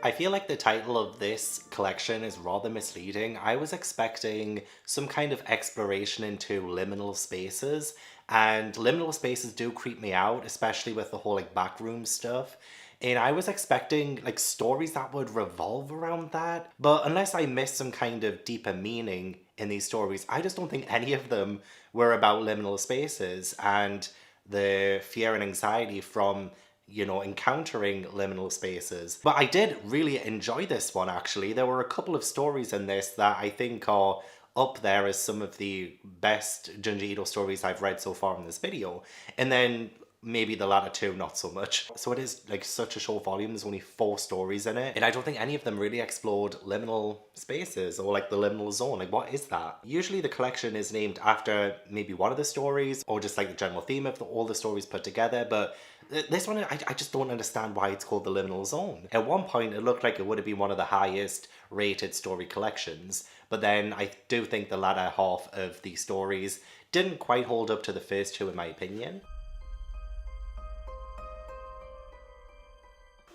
I feel like the title of this collection is rather misleading. I was expecting some kind of exploration into liminal spaces, and liminal spaces do creep me out, especially with the whole like backroom stuff. And I was expecting like stories that would revolve around that. But unless I missed some kind of deeper meaning in these stories, I just don't think any of them were about liminal spaces and the fear and anxiety from encountering liminal spaces. But I did really enjoy this one, actually. There were a couple of stories in this that I think are up there as some of the best Junji Ito stories I've read so far in this video. And then maybe the latter two, not so much. So it is like such a short volume, there's only 4 stories in it, and I don't think any of them really explored liminal spaces or like the liminal zone. Like, what is that? Usually the collection is named after maybe one of the stories or just like the general theme of all the stories put together, but this one, I just don't understand why it's called the Liminal Zone. At one point, it looked like it would have been one of the highest rated story collections, but then I do think the latter half of the stories didn't quite hold up to the first 2 in my opinion.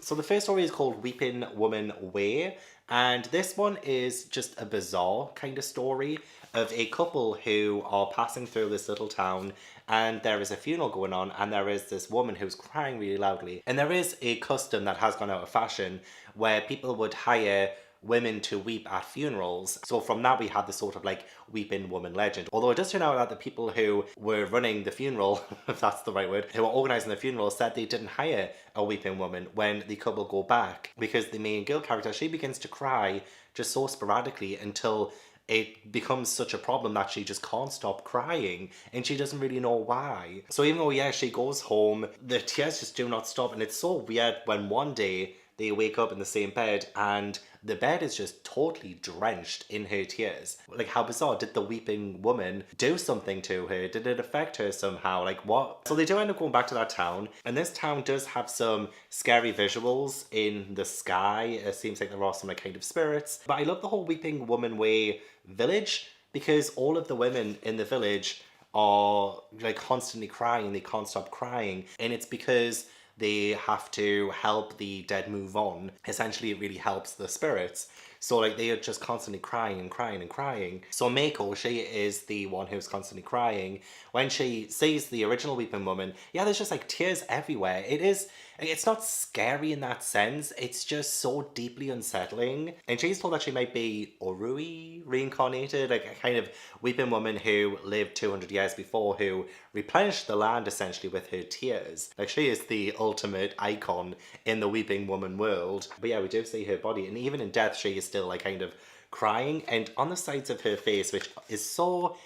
So the first story is called Weeping Woman Way, and this one is just a bizarre kind of story of a couple who are passing through this little town, and there is a funeral going on, and there is this woman who's crying really loudly. And there is a custom that has gone out of fashion where people would hire women to weep at funerals. So from that we had this sort of like weeping woman legend. Although it does turn out that the people who were running the funeral, if that's the right word, who were organising the funeral said they didn't hire a weeping woman when the couple go back, because the main girl character, she begins to cry just so sporadically until it becomes such a problem that she just can't stop crying and she doesn't really know why. So even though, yeah, she goes home, the tears just do not stop, and it's so weird when one day they wake up in the same bed and the bed is just totally drenched in her tears. Like, how bizarre. Did the weeping woman do something to her? Did it affect her somehow? Like, what? So they do end up going back to that town, and this town does have some scary visuals in the sky. It seems like there are some like kind of spirits. But I love the whole Weeping Woman Way village, because all of the women in the village are like constantly crying. They can't stop crying, and it's because they have to help the dead move on. Essentially, it really helps the spirits. So like they are just constantly crying and crying and crying. So Mako, she is the one who's constantly crying. When she sees the original Weeping Woman, yeah, there's just like tears everywhere. It's not scary in that sense. It's just so deeply unsettling. And she's told that she might be Orui reincarnated, like a kind of weeping woman who lived 200 years before, who replenished the land essentially with her tears. Like, she is the ultimate icon in the weeping woman world. But yeah, we do see her body, and even in death she is still like kind of crying, and on the sides of her face, which is so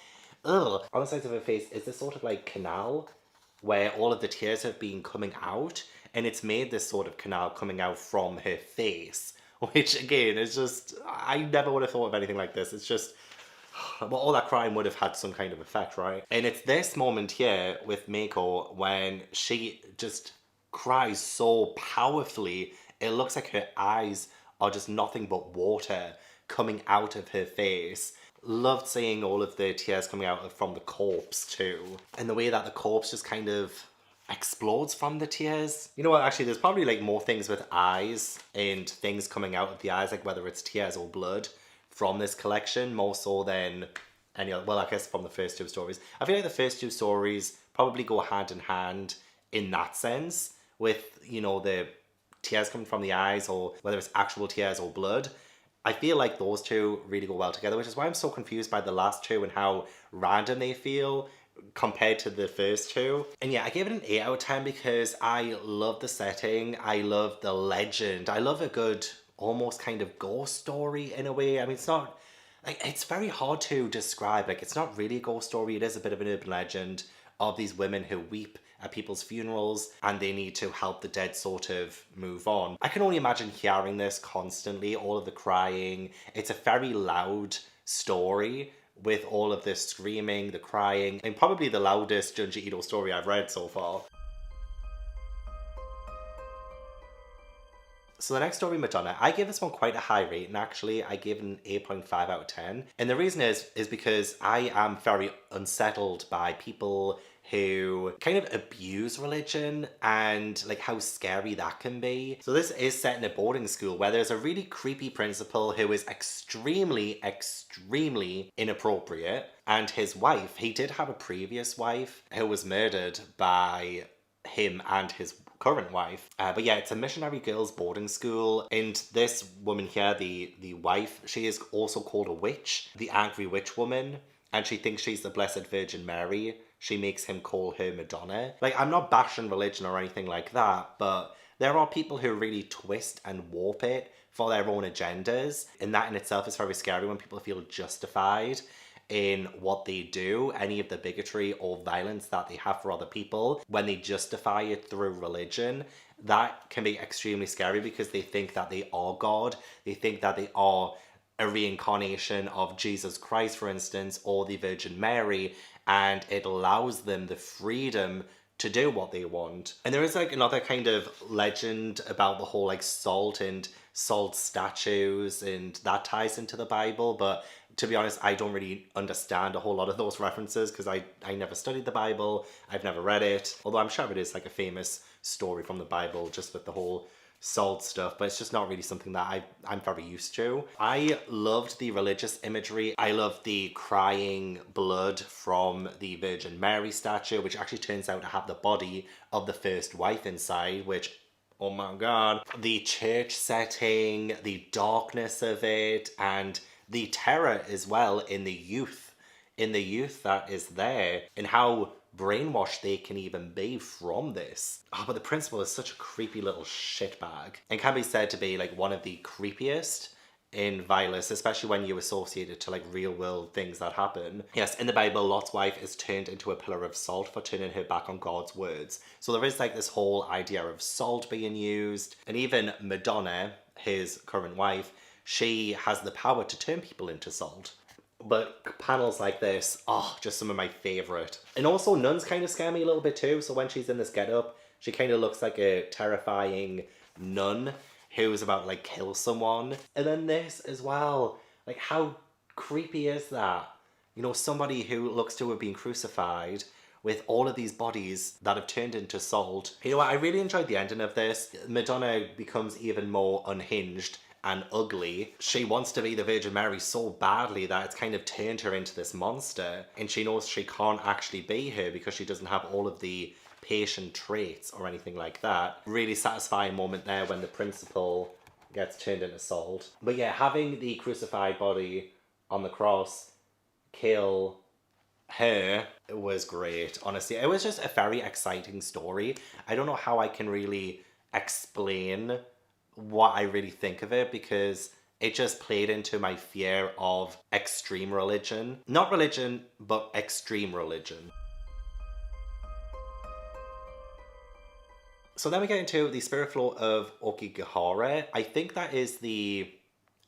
on the sides of her face is this sort of like canal where all of the tears have been coming out, and it's made this sort of canal coming out from her face, which again is just, I never would have thought of anything like this. It's just, well, all that crying would have had some kind of effect, right? And it's this moment here with Mako when she just cries so powerfully, it looks like her eyes are just nothing but water coming out of her face. Loved seeing all of the tears coming out from the corpse too, and the way that the corpse just kind of explodes from the tears. You know what, actually there's probably like more things with eyes and things coming out of the eyes, like whether it's tears or blood, from this collection, more so than any other. Well, I guess from the first 2 stories. I feel like the first 2 stories probably go hand in hand in that sense, with, you know, the tears coming from the eyes, or whether it's actual tears or blood. I feel like those 2 really go well together, which is why I'm so confused by the last 2 and how random they feel compared to the first 2. And yeah, I gave it an 8 out of 10 because I love the setting, I love the legend, I love a good almost kind of ghost story in a way. I mean, it's not, like, it's very hard to describe. Like, it's not really a ghost story, it is a bit of an urban legend of these women who weep at people's funerals and they need to help the dead sort of move on. I can only imagine hearing this constantly, all of the crying. It's a very loud story with all of this screaming, the crying, and probably the loudest Junji Ito story I've read so far. So So the next story, Madonna, I gave this one quite a high rating actually. I gave it an 8.5 out of 10. And the reason is because I am very unsettled by people who kind of abuse religion and like how scary that can be. So this is set in a boarding school where there's a really creepy principal who is extremely inappropriate, and his wife, he did have a previous wife who was murdered by him and his current wife. But yeah, it's a missionary girls boarding school, and this woman here, the wife, she is also called a witch, the angry witch woman, and she thinks she's the Blessed Virgin Mary. She makes him call her Madonna. Like, I'm not bashing religion or anything like that, but there are people who really twist and warp it for their own agendas, and that in itself is very scary when people feel justified in what they do, any of the bigotry or violence that they have for other people, when they justify it through religion. That can be extremely scary because they think that they are God. They think that they are a reincarnation of Jesus Christ, for instance, or the Virgin Mary, and it allows them the freedom to do what they want. And there is like another kind of legend about the whole like salt and salt statues, and that ties into the Bible, but to be honest, I don't really understand a whole lot of those references because I never studied the Bible, I've never read it, although I'm sure it is like a famous story from the Bible just with the whole salt stuff, but it's just not really something that I'm very used to. I loved the religious imagery. I loved the crying blood from the Virgin Mary statue, which actually turns out to have the body of the first wife inside, which, oh my god. The church setting, the darkness of it, and the terror as well in the youth that is there, and how brainwashed they can even be from this. Oh, but the principal is such a creepy little shitbag, and can be said to be like one of the creepiest in violence, especially when you associate it to like real world things that happen. Yes, in the Bible, Lot's wife is turned into a pillar of salt for turning her back on God's words. So there is like this whole idea of salt being used, and even Madonna, his current wife, she has the power to turn people into salt. But panels like this, oh, just some of my favourite. And also nuns kind of scare me a little bit too. So when she's in this getup, she kind of looks like a terrifying nun who's about to like kill someone. And then this as well. Like, how creepy is that? You know, somebody who looks to have been crucified with all of these bodies that have turned into salt. You know what, I really enjoyed the ending of this. Madonna becomes even more unhinged and ugly. She wants to be the Virgin Mary so badly that it's kind of turned her into this monster, and she knows she can't actually be her because she doesn't have all of the patient traits or anything like that. Really satisfying moment there when the principal gets turned into salt. But yeah, having the crucified body on the cross kill her, it was great. Honestly, it was just a very exciting story. I don't know how I can really explain what I really think of it, because it just played into my fear of extreme religion. Not religion, but extreme religion. So then we get into the spirit floor of Okigahara. I think that is the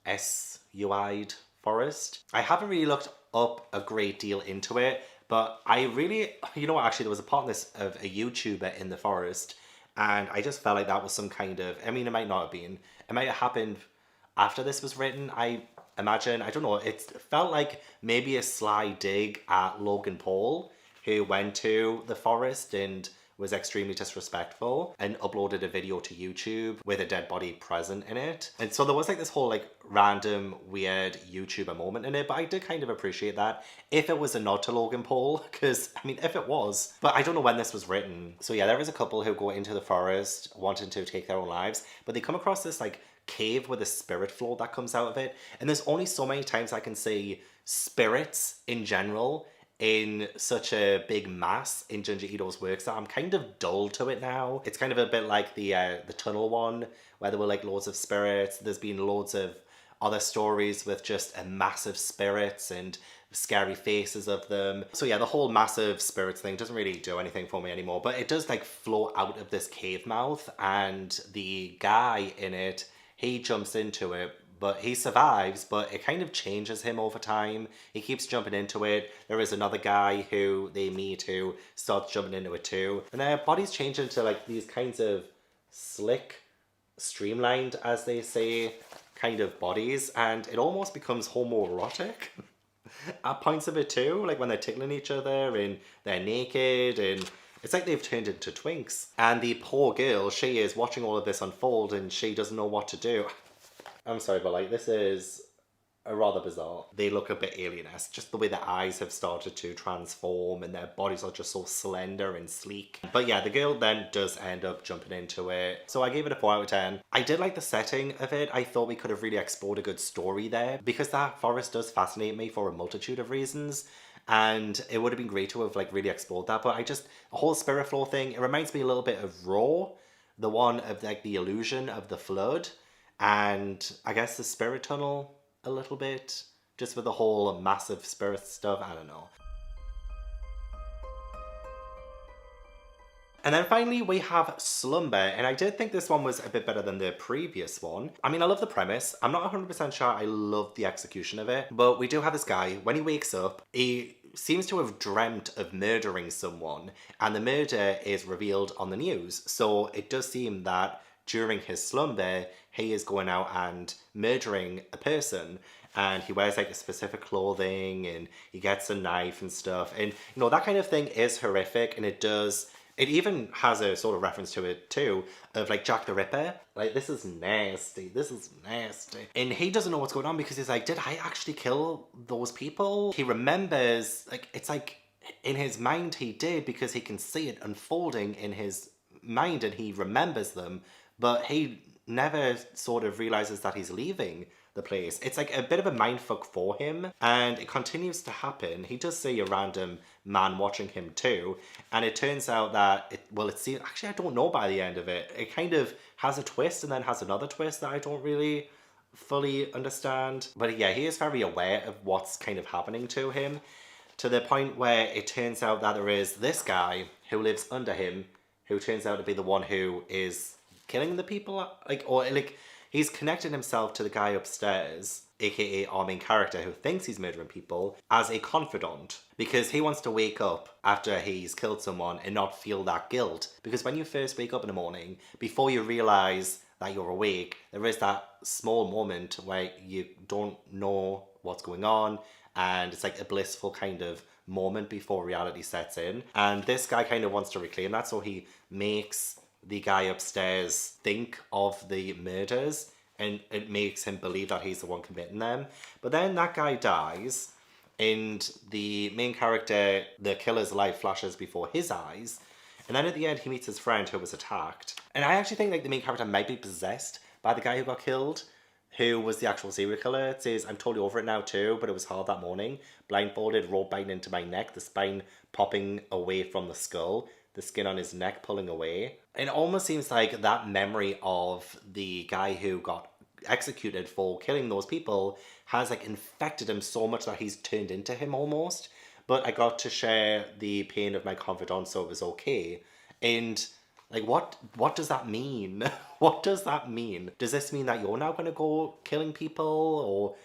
Suide forest. I haven't really looked up a great deal into it, but I really, you know what, actually there was a part in this of a YouTuber in the forest, and I just felt like that was some kind of, I mean, it might not have been. It might have happened after this was written, I imagine. I don't know. It felt like maybe a sly dig at Logan Paul, who went to the forest and was extremely disrespectful and uploaded a video to YouTube with a dead body present in it. And so there was like this whole like random weird YouTuber moment in it, but I did kind of appreciate that if it was a nod to Logan Paul, because I mean, if it was, but I don't know when this was written. So yeah, there is a couple who go into the forest wanting to take their own lives, but they come across this like cave with a spirit floor that comes out of it. And there's only so many times I can see spirits in general in such a big mass in Junji Ito's works that I'm kind of dull to it now. It's kind of a bit like the tunnel one, where there were like loads of spirits. There's been loads of other stories with just a massive spirits and scary faces of them. So yeah, the whole massive spirits thing doesn't really do anything for me anymore, but it does like flow out of this cave mouth, and the guy in it, he jumps into it, but he survives, but it kind of changes him over time. He keeps jumping into it. There is another guy who they meet who starts jumping into it too. And their bodies change into like these kinds of slick streamlined, as they say, kind of bodies, and it almost becomes homoerotic at points of it too, like when they're tickling each other and they're naked, and it's like they've turned into twinks. And the poor girl, she is watching all of this unfold and she doesn't know what to do. I'm sorry, but like this is are rather bizarre. They look a bit alien-esque, just the way their eyes have started to transform and their bodies are just so slender and sleek. But yeah, the girl then does end up jumping into it. So I gave it a 4 out of 10. I did like the setting of it. I thought we could have really explored a good story there because that forest does fascinate me for a multitude of reasons. And it would have been great to have like really explored that. But a whole spirit floor thing, it reminds me a little bit of Raw, the one of like the illusion of the flood. And I guess the spirit tunnel a little bit, just with the whole massive spirit stuff. I don't know. And then finally we have Slumber, and I did think this one was a bit better than the previous one. I mean, I love the premise. I'm not 100% sure I love the execution of it, but we do have this guy, when he wakes up, he seems to have dreamt of murdering someone, and the murder is revealed on the news. So it does seem that during his slumber, he is going out and murdering a person, and he wears like a specific clothing and he gets a knife and stuff. And you know, that kind of thing is horrific, and it even has a sort of reference to it too, of like Jack the Ripper. Like, this is nasty, this is nasty. And he doesn't know what's going on because he's like, did I actually kill those people? He remembers, like, it's like in his mind he did because he can see it unfolding in his mind and he remembers them, but he never sort of realizes that he's leaving the place. It's like a bit of a mindfuck for him, and it continues to happen. He does see a random man watching him too, and it turns out that actually I don't know by the end of it. It kind of has a twist and then has another twist that I don't really fully understand. But yeah, he is very aware of what's kind of happening to him, to the point where it turns out that there is this guy who lives under him, who turns out to be the one who is killing the people, he's connected himself to the guy upstairs, aka our main character who thinks he's murdering people, as a confidant, because he wants to wake up after he's killed someone and not feel that guilt. Because when you first wake up in the morning, before you realize that you're awake, there is that small moment where you don't know what's going on, and it's like a blissful kind of moment before reality sets in. And this guy kind of wants to reclaim that, so he makes the guy upstairs think of the murders, and it makes him believe that he's the one committing them. But then that guy dies, and the main character, the killer's life flashes before his eyes, and then at the end he meets his friend who was attacked. And I actually think like the main character might be possessed by the guy who got killed, who was the actual serial killer. It says, I'm totally over it now too, but it was hard that morning. Blindfolded, rope biting into my neck, the spine popping away from the skull, the skin on his neck pulling away. It almost seems like that memory of the guy who got executed for killing those people has like infected him so much that he's turned into him almost. But I got to share the pain of my confidant, so it was okay. And like, what does that mean? What does that mean? Does this mean that you're now going to go killing people? Or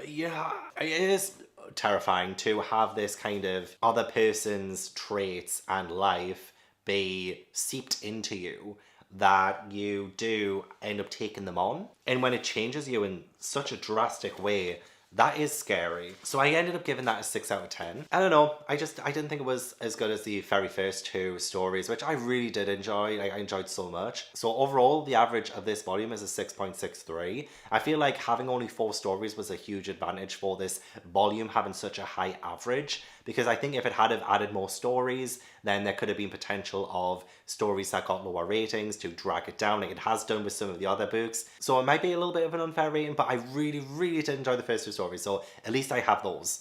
yeah, it is terrifying to have this kind of other person's traits and life be seeped into you, that you do end up taking them on. And when it changes you in such a drastic way, that is scary. So I ended up giving that a 6 out of 10. I don't know, I didn't think it was as good as the very first two stories, which I really did enjoy. Like, I enjoyed so much. So overall, the average of this volume is a 6.63. I feel like having only 4 stories was a huge advantage for this volume having such a high average, because I think if it had have added more stories, then there could have been potential of stories that got lower ratings to drag it down, like it has done with some of the other books. So it might be a little bit of an unfair rating, but I really, really did enjoy the first 2 stories, so at least I have those.